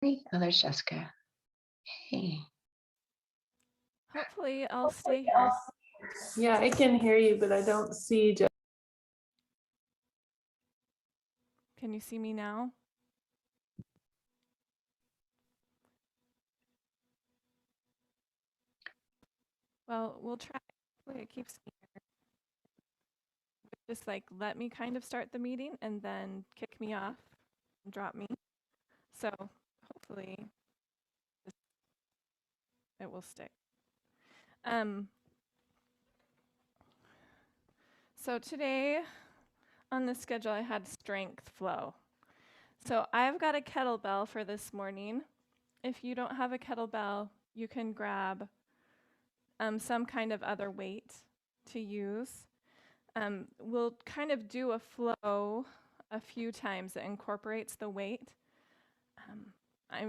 Hey, oh, there's Jessica. Hey. Hopefully I'll stay here. Yeah, I can hear you, but I don't see Jeff. Can you see me now? Well, we'll try. Hopefully it keeps me here. Just like let me kind of start the meeting and then kick me off and drop me. So hopefully it will stick. So today on the schedule I had strength flow. So I've got a kettlebell for this morning. If you don't have a kettlebell, you can grab some kind of other weight to use. We'll kind of do a flow a few times that incorporates the weight.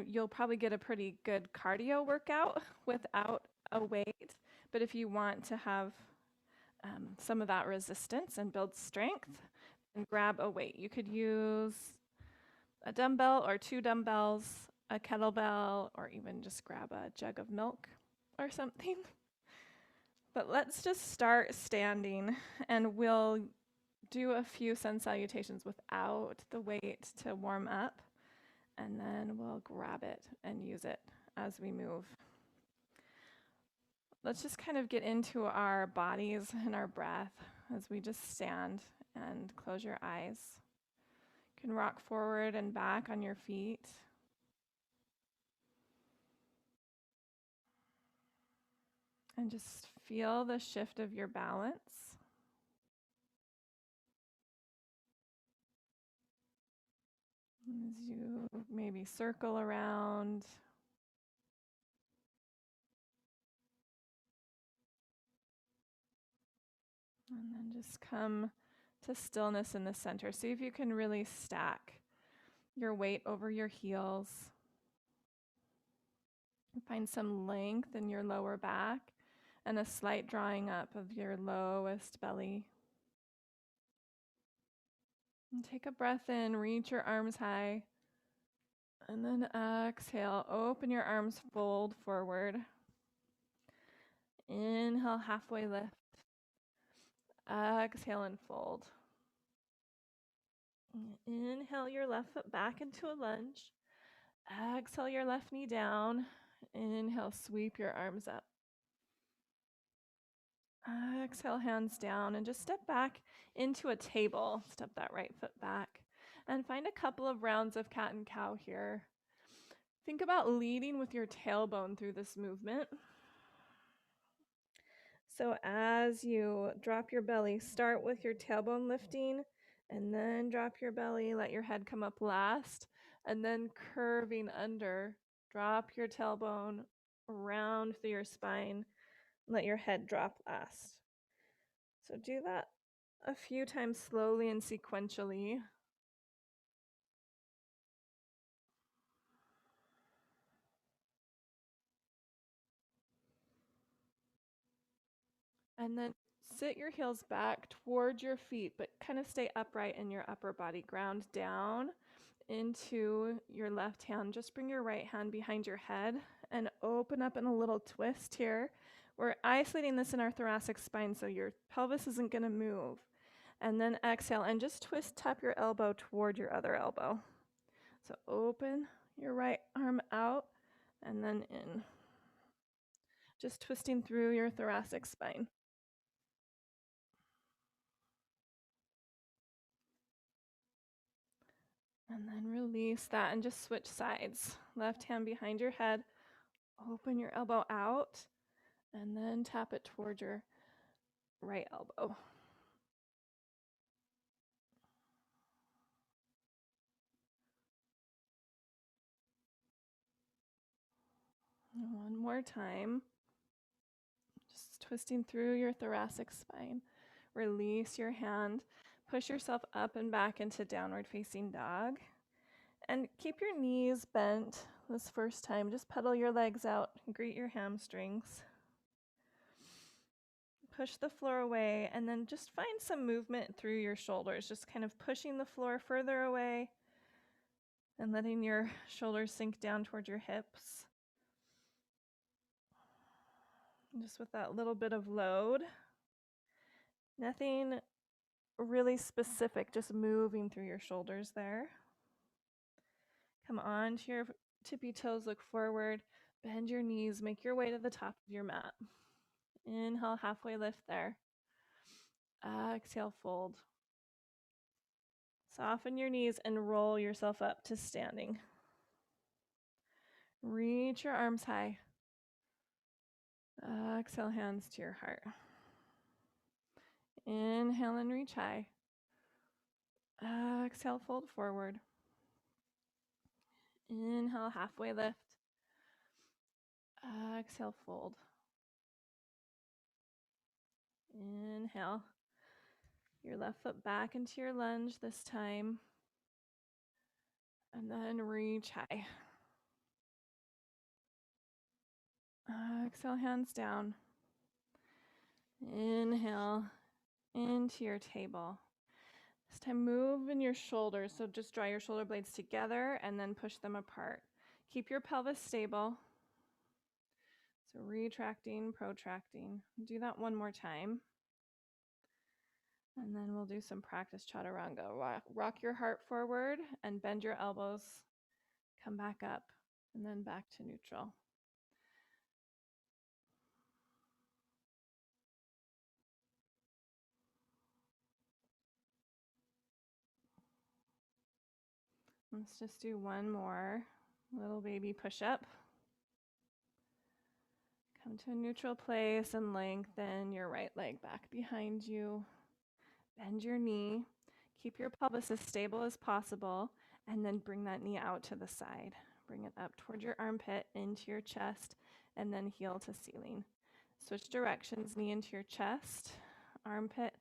You'll probably get a pretty good cardio workout without a weight, but if you want to have some of that resistance and build strength, then grab a weight. You could use a dumbbell or 2 dumbbells, a kettlebell, or even just grab a jug of milk or something. But let's just start standing, and we'll do a few sun salutations without the weight to warm up, and then we'll grab it and use it as we move. Let's just kind of get into our bodies and our breath as we just stand and close your eyes. You can rock forward and back on your feet. And just feel the shift of your balance. As you maybe circle around. And then just come to stillness in the center. See if you can really stack your weight over your heels. Find some length in your lower back and a slight drawing up of your lowest belly. And take a breath in, reach your arms high. And then exhale, open your arms, fold forward. Inhale, halfway lift. Exhale and fold. Inhale your left foot back into a lunge. Exhale your left knee down. Inhale, sweep your arms up. Exhale, hands down, and just step back into a table. Step that right foot back. And find a couple of rounds of cat and cow here. Think about leading with your tailbone through this movement. So as you drop your belly, start with your tailbone lifting, and then drop your belly, let your head come up last, and then curving under. Drop your tailbone around through your spine, let your head drop last. So do that a few times slowly and sequentially. And then sit your heels back toward your feet, but kind of stay upright in your upper body. Ground down into your left hand. Just bring your right hand behind your head and open up in a little twist here. We're isolating this in our thoracic spine so your pelvis isn't going to move. And then exhale and just twist, tap your elbow toward your other elbow. So open your right arm out and then in. Just twisting through your thoracic spine. And then release that and just switch sides. Left hand behind your head. Open your elbow out and then tap it toward your right elbow. And one more time. Just twisting through your thoracic spine. Release your hand. Push yourself up and back into downward facing dog. And keep your knees bent this first time. Just pedal your legs out. Greet your hamstrings. Push the floor away and then just find some movement through your shoulders. Just kind of pushing the floor further away And letting your shoulders sink down toward your hips. Just with that little bit of load. Nothing really specific, just moving through your shoulders there. Come on to your tippy toes, look forward, bend your knees, make your way to the top of your mat. Inhale, halfway lift there. Exhale, fold. Soften your knees and roll yourself up to standing. Reach your arms high. Exhale, hands to your heart. Inhale and reach high. Exhale, fold forward. Inhale, halfway lift. Exhale, fold. Inhale. Your left foot back into your lunge this time. And then reach high. Exhale, hands down. Inhale into your table. This time move in your shoulders. So just draw your shoulder blades together and then push them apart. Keep your pelvis stable. So retracting, protracting. Do that one more time. And then we'll do some practice chaturanga. Rock your heart forward and bend your elbows. Come back up and then back to neutral. Let's just do one more little baby push-up. Come to a neutral place and lengthen your right leg back behind you. Bend your knee. Keep your pelvis as stable as possible, and then bring that knee out to the side. Bring it up toward your armpit, into your chest, and then heel to ceiling. Switch directions, knee into your chest, armpit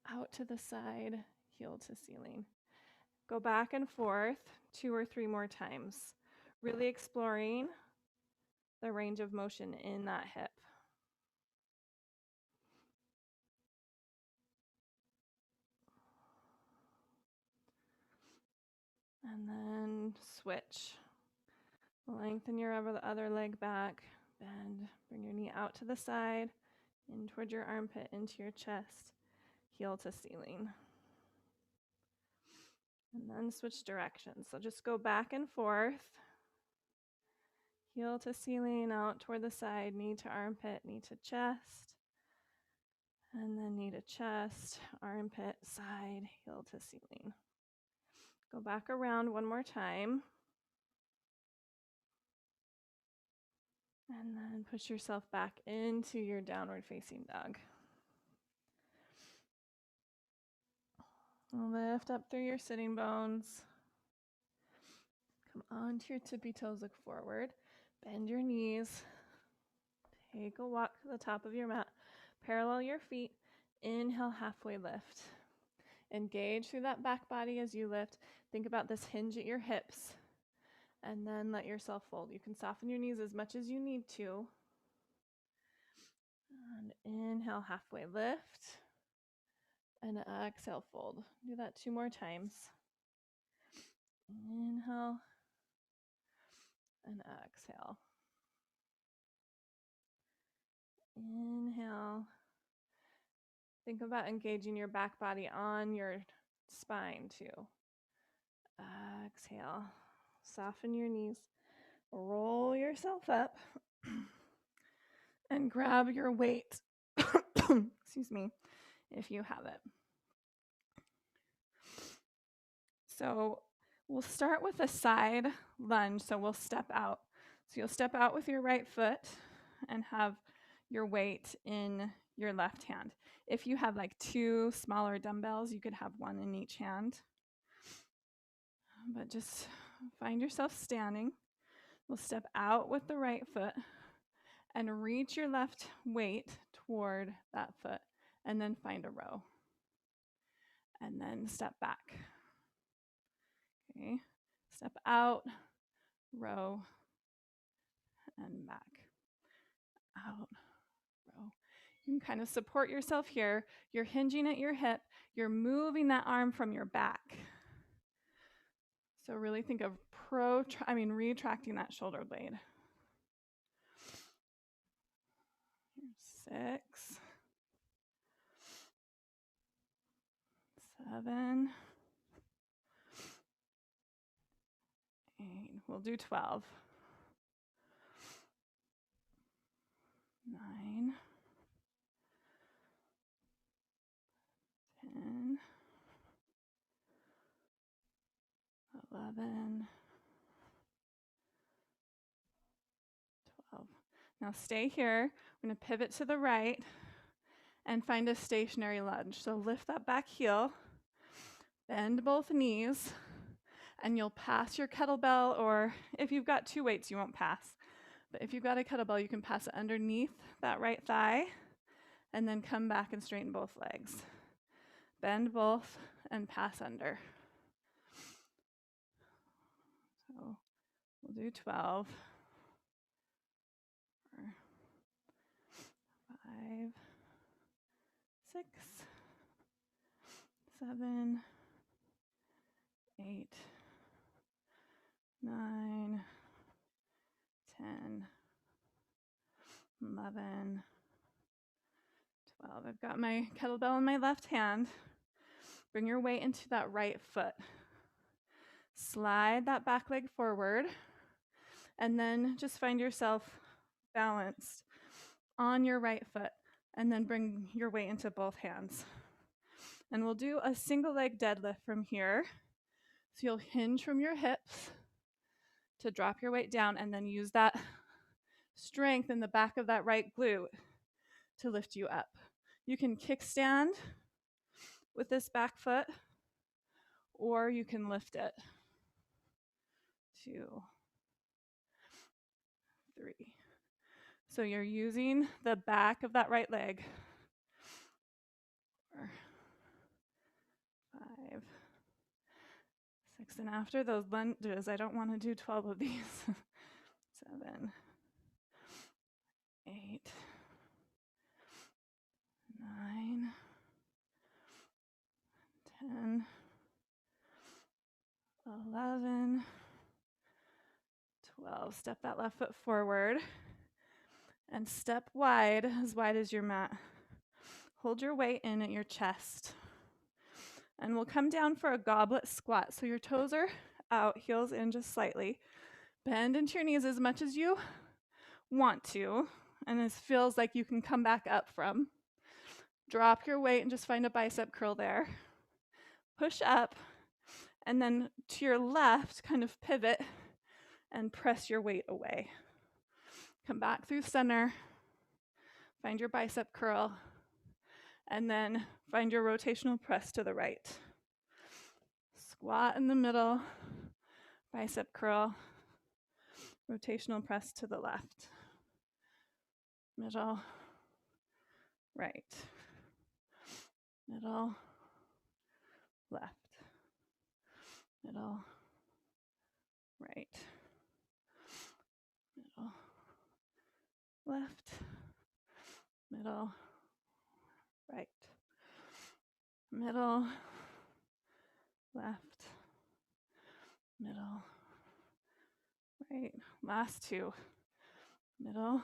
out to the side, heel to ceiling. Go back and forth 2 or 3 more times, really exploring the range of motion in that hip. And then switch. Lengthen your other leg back, bend, bring your knee out to the side, in toward your armpit, into your chest, heel to ceiling. And then switch directions. So just go back and forth. Heel to ceiling, out toward the side, knee to armpit, knee to chest. And then knee to chest, armpit, side, heel to ceiling. Go back around one more time. And then push yourself back into your downward facing dog. Lift up through your sitting bones. Come onto your tippy toes, look forward. Bend your knees. Take a walk to the top of your mat. Parallel your feet. Inhale, halfway lift. Engage through that back body as you lift. Think about this hinge at your hips. And then let yourself fold. You can soften your knees as much as you need to. And inhale, halfway lift. And exhale, fold. Do that 2 more times. Inhale. And exhale. Inhale. Think about engaging your back body on your spine too. Exhale. Soften your knees. Roll yourself up. And grab your weight. Excuse me, if you have it. So we'll start with a side lunge. So we'll step out. So you'll step out with your right foot and have your weight in your left hand. If you have like 2 smaller dumbbells, you could have 1 in each hand. But just find yourself standing. We'll step out with the right foot and reach your left weight toward that foot, and then find a row. And then step back. Okay, step out, row, and back. Out, row. You can kind of support yourself here. You're hinging at your hip. You're moving that arm from your back. So really think of retracting that shoulder blade. 6, 7, 8. We'll do 12. 9, 10, 11, 12. Now stay here. We're going to pivot to the right and find a stationary lunge. So lift that back heel, bend both knees, and you'll pass your kettlebell, or if you've got 2 weights, you won't pass. But if you've got a kettlebell, you can pass it underneath that right thigh and then come back and straighten both legs. Bend both and pass under. So we'll do 12. 4, 5, 6, 7, 8, 9, 10, 11, 12. I've got my kettlebell in my left hand. Bring your weight into that right foot. Slide that back leg forward, and then just find yourself balanced on your right foot, and then bring your weight into both hands. And we'll do a single leg deadlift from here. So you'll hinge from your hips to drop your weight down, and then use that strength in the back of that right glute to lift you up. You can kickstand with this back foot, or you can lift it. 2, 3. So you're using the back of that right leg. 4, 5, 6, and after those lunges, I don't want to do 12 of these. 7, 8, 9, 10, 11, 12. Step that left foot forward and step wide as your mat. Hold your weight in at your chest. And we'll come down for a goblet squat. So your toes are out, heels in just slightly. Bend into your knees as much as you want to, and this feels like you can come back up from. Drop your weight and just find a bicep curl there. Push up, and then to your left, kind of pivot and press your weight away. Come back through center, find your bicep curl, and then find your rotational press to the right. Squat in the middle, bicep curl, rotational press to the left. Middle, right. Middle, left. Middle, right. Middle, left. Middle, right. Middle, left. Middle, right. Last 2. Middle,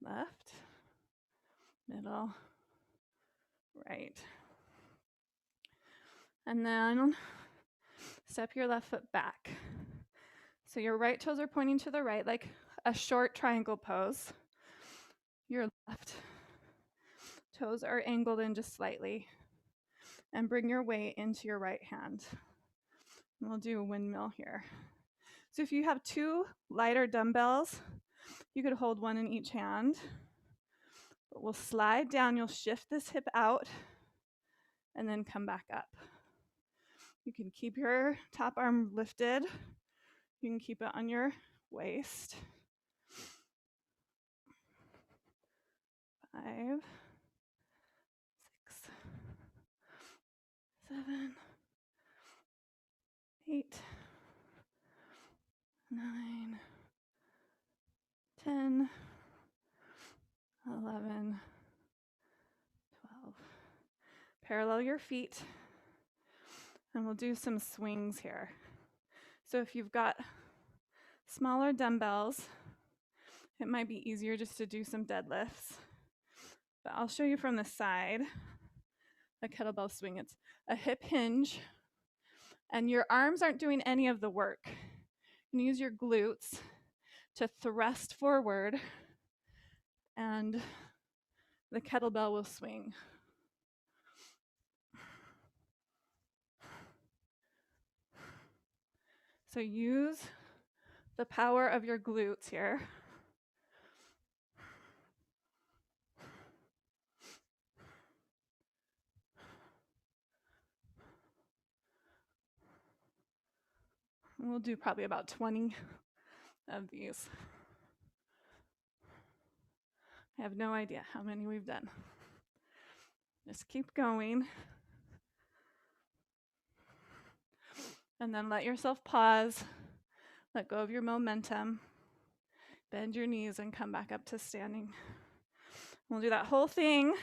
left. Middle, right. And then step your left foot back. So your right toes are pointing to the right, like a short triangle pose. Your left toes are angled in just slightly. And bring your weight into your right hand. And we'll do a windmill here. So if you have 2 lighter dumbbells, you could hold 1 in each hand. But we'll slide down, you'll shift this hip out, and then come back up. You can keep your top arm lifted. You can keep it on your waist. 5, 6, 7, 8, 9, 10, 11, 12. Parallel your feet, and we'll do some swings here. So if you've got smaller dumbbells, it might be easier just to do some deadlifts. But I'll show you from the side a kettlebell swing. It's a hip hinge, and your arms aren't doing any of the work. You can use your glutes to thrust forward, and the kettlebell will swing. So use the power of your glutes here. We'll do probably about 20 of these. I have no idea how many we've done. Just keep going. And then let yourself pause. Let go of your momentum. Bend your knees and come back up to standing. We'll do that whole thing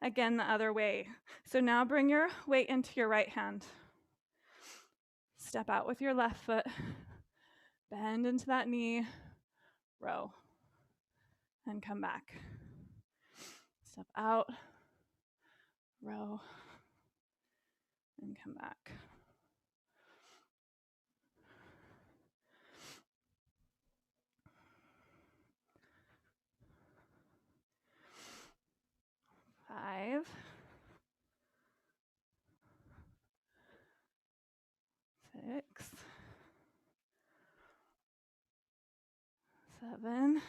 again the other way. So now bring your weight into your right hand. Step out with your left foot. Bend into that knee. Row. And come back. Step out. Row. And come back. Five. 6. 7.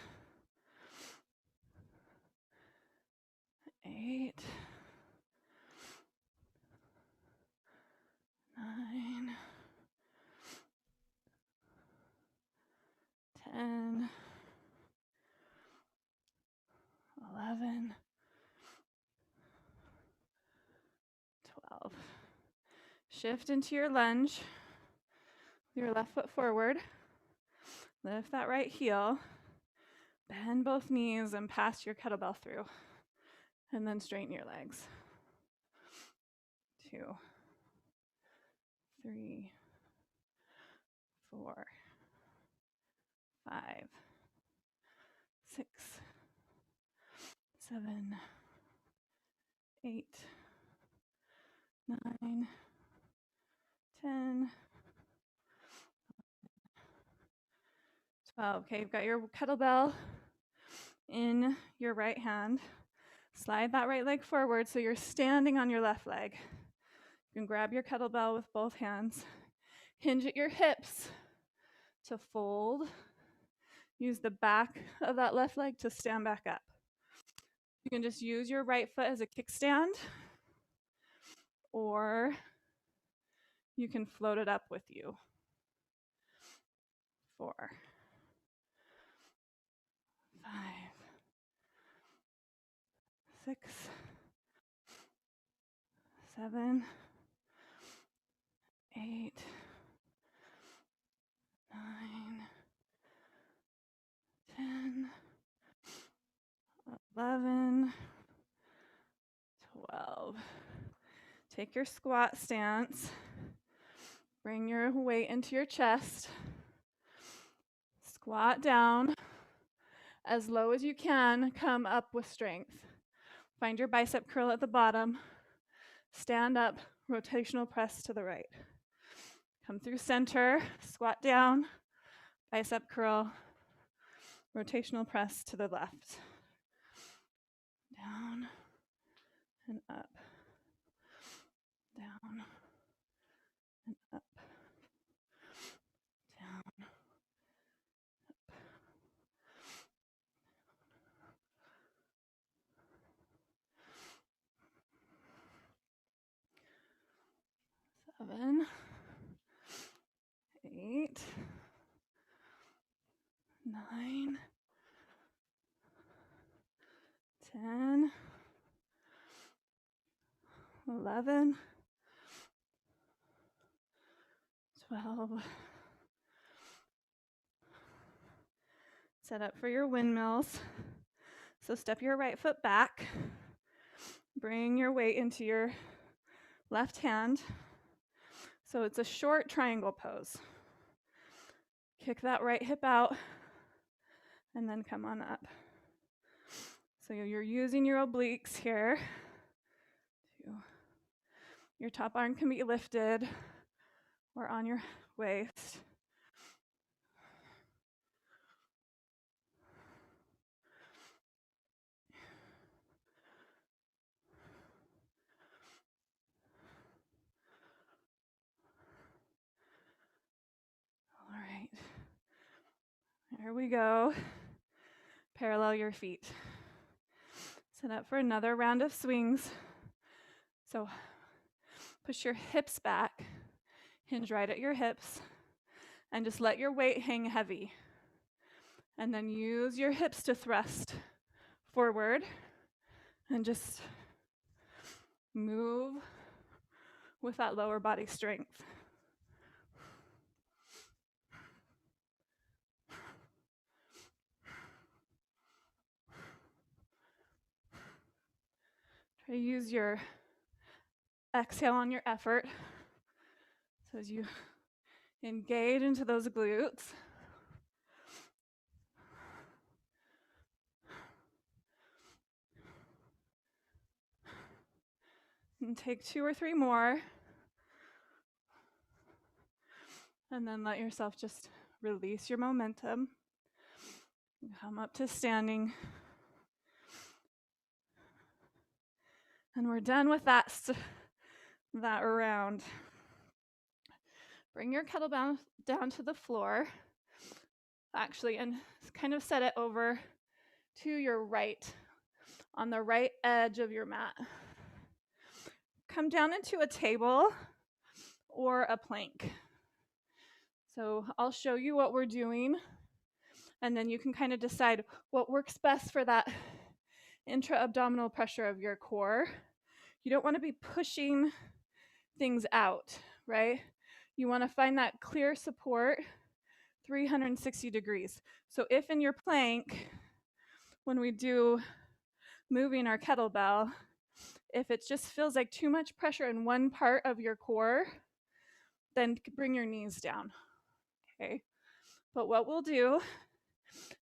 8. 9. 10. 11. 12. Shift into your lunge. Your left foot forward. Lift that right heel. Bend both knees and pass your kettlebell through. And then straighten your legs. 2, 3, 4, 5, 6, 7, 8, 9, 10, 12. Okay, you've got your kettlebell in your right hand. Slide that right leg forward so you're standing on your left leg. You can grab your kettlebell with both hands. Hinge at your hips to fold. Use the back of that left leg to stand back up. You can just use your right foot as a kickstand, or you can float it up with you. 4, 5, 6, 7, 8, 9, 10, 11, 12. Take your squat stance. Bring your weight into your chest. Squat down. As low as you can, come up with strength. Find your bicep curl at the bottom. Stand up, rotational press to the right. Come through center, squat down, bicep curl, rotational press to the left. Down and up. Down and up. Down. Up. 7, 8, 9, 10, 11, 12. Set up for your windmills. So step your right foot back. Bring your weight into your left hand. So it's a short triangle pose. Kick that right hip out and then come on up. So you're using your obliques here. Your top arm can be lifted or on your waist. All right. There we go. Parallel your feet. Set up for another round of swings. So push your hips back, hinge right at your hips, and just let your weight hang heavy. And then use your hips to thrust forward and just move with that lower body strength. Try to use your exhale on your effort. So as you engage into those glutes, and take 2 or 3 more, and then let yourself just release your momentum. Come up to standing. And we're done with that round. Bring your kettlebell down to the floor, actually, and kind of set it over to your right, on the right edge of your mat. Come down into a table or a plank. So I'll show you what we're doing, and then you can kind of decide what works best for that intra-abdominal pressure of your core. You don't want to be pushing things out, right? You want to find that clear support 360 degrees. So if in your plank, when we do moving our kettlebell, if it just feels like too much pressure in one part of your core, then bring your knees down, okay? But what we'll do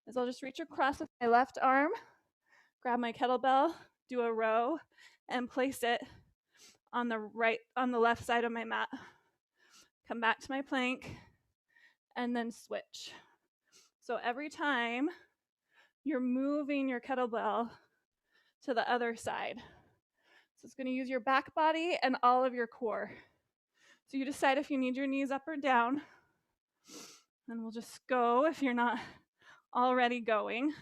is I'll just reach across with my left arm, grab my kettlebell, do a row, and place it on the left side of my mat. Come back to my plank, and then switch. So every time you're moving your kettlebell to the other side. So it's going to use your back body and all of your core. So you decide if you need your knees up or down. And we'll just go if you're not already going.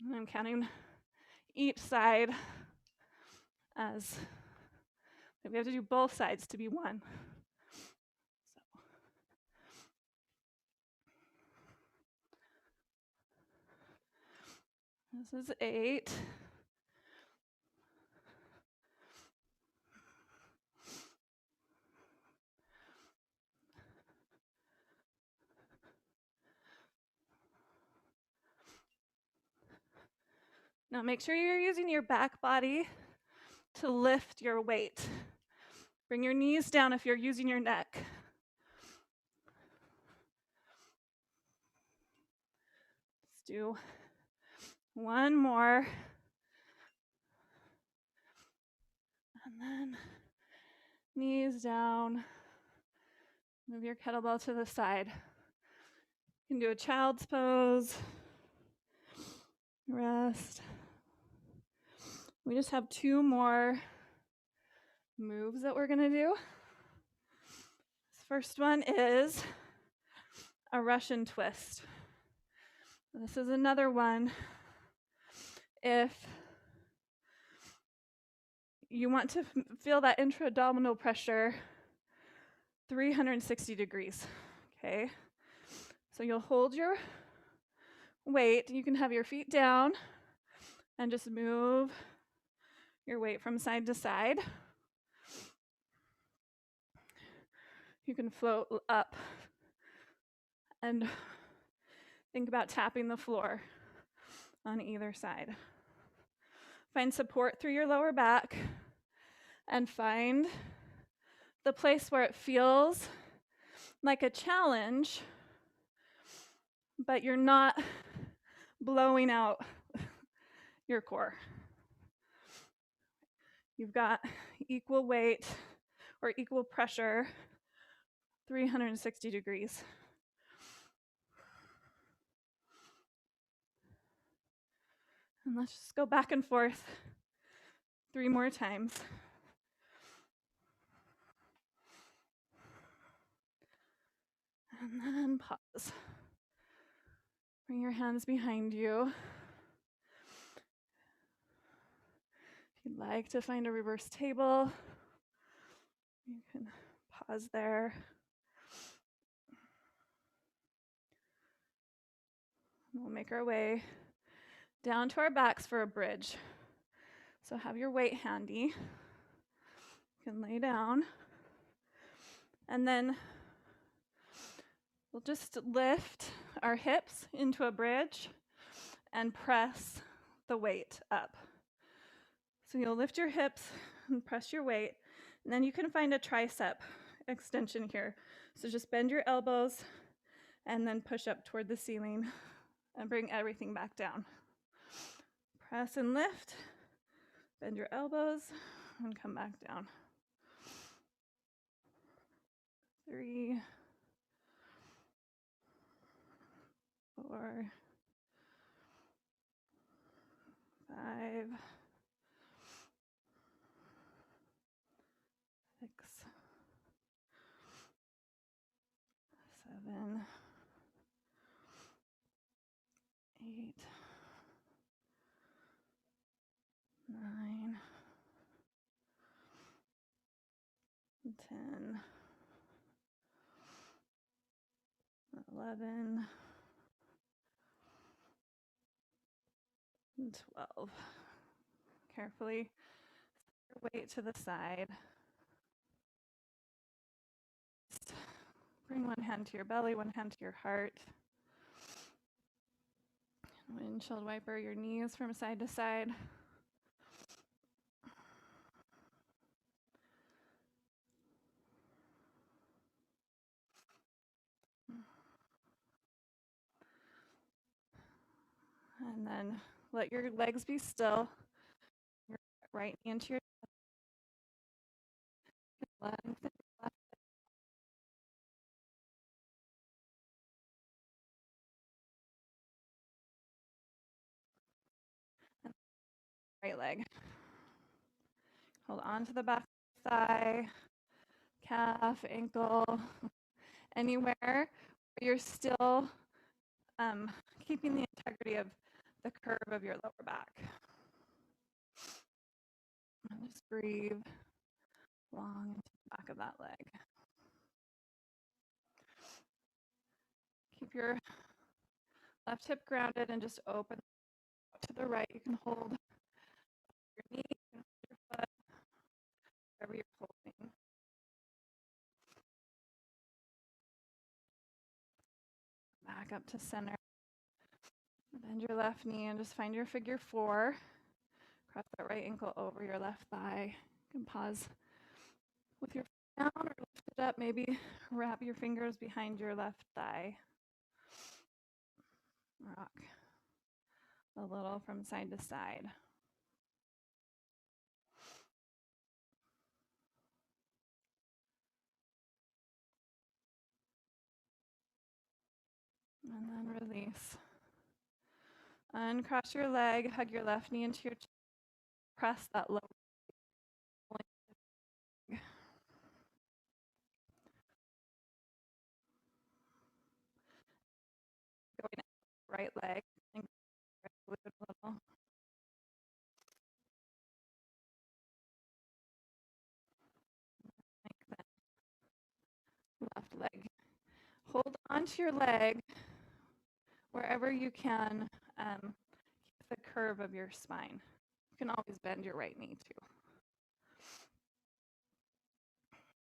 And I'm counting each side as we have to do both sides to be one. So this is 8. Now make sure you're using your back body to lift your weight. Bring your knees down if you're using your neck. Let's do one more. And then knees down. Move your kettlebell to the side. You can do a child's pose. Rest. We just have 2 more moves that we're going to do. This first one is a Russian twist. This is another one. If you want to feel that intra-abdominal pressure 360 degrees, okay? So you'll hold your weight. You can have your feet down and just move your weight from side to side. You can float up And think about tapping the floor on either side. Find support through your lower back and find the place where it feels like a challenge, but you're not blowing out your core. You've got equal weight or equal pressure, 360 degrees. And let's just go back and forth 3 more times. And then pause. Bring your hands behind you. If you'd like to find a reverse table, you can pause there. We'll make our way down to our backs for a bridge. So have your weight handy. You can lay down. And then we'll just lift our hips into a bridge and press the weight up. So you'll lift your hips and press your weight, and then you can find a tricep extension here. So just bend your elbows and then push up toward the ceiling and bring everything back down. Press and lift, bend your elbows, and come back down. 3, 4, 5, 6, 7, 8, 9, 10, 11, and 12. Carefully set your weight to the side. Just bring one hand to your belly, one hand to your heart. Windshield wiper your knees from side to side. And then let your legs be still. Your right knee into your left. Right leg. Hold on to the back thigh, calf, ankle, anywhere where you're still keeping the integrity of the curve of your lower back. And just breathe long into the back of that leg. Keep your left hip grounded and just open to the right. You can hold your knee, you can hold your foot, wherever you're holding. Back up to center. Bend your left knee and just find your figure 4. Cross that right ankle over your left thigh. You can pause with your foot down or lift it up. Maybe wrap your fingers behind your left thigh. Rock a little from side to side. And then release. Uncross your leg, hug your left knee into your chest. Press that lower leg. Going out right leg. And glute a little. Lengthen. Left leg. Hold onto your leg wherever you can. Keep the curve of your spine. You can always bend your right knee too.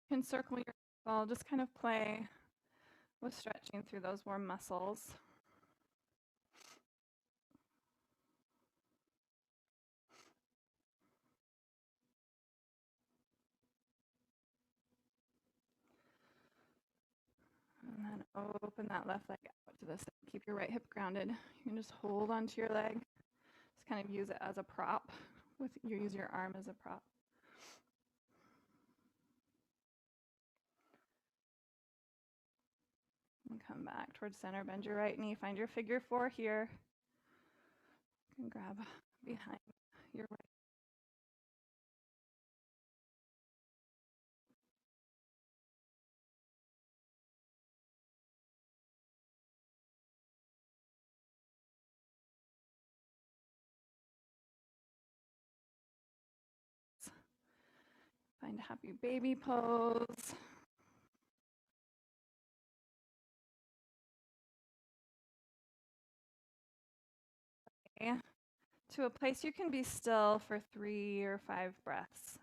You can circle your ankle, just kind of play with stretching through those warm muscles. And then open that left leg out to the side. Keep your right hip grounded. You can just hold onto your leg. Just kind of use it as a prop. Use your arm as a prop. And come back towards center. Bend your right knee. Find your figure 4 here. You can grab behind your right. Find a happy baby pose. Okay. To a place you can be still for 3 or 5 breaths.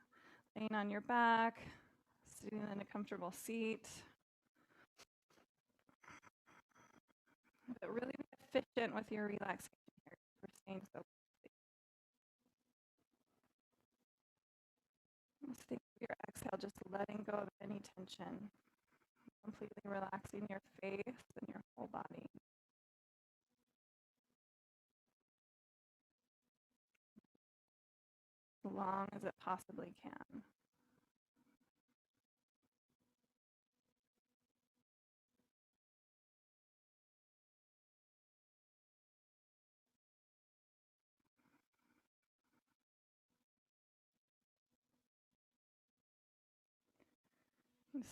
Laying on your back, sitting in a comfortable seat. But really be efficient with your relaxation here. We're staying so stay with your exhale, just letting go of any tension. Completely relaxing your face and your whole body. As long as it possibly can.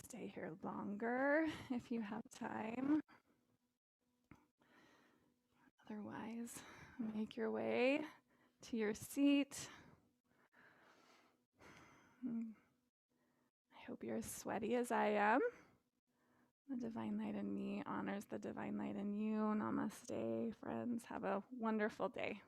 Stay here longer if you have time. Otherwise, make your way to your seat. I hope you're as sweaty as I am. The divine light in me honors the divine light in you. Namaste, friends. Have a wonderful day.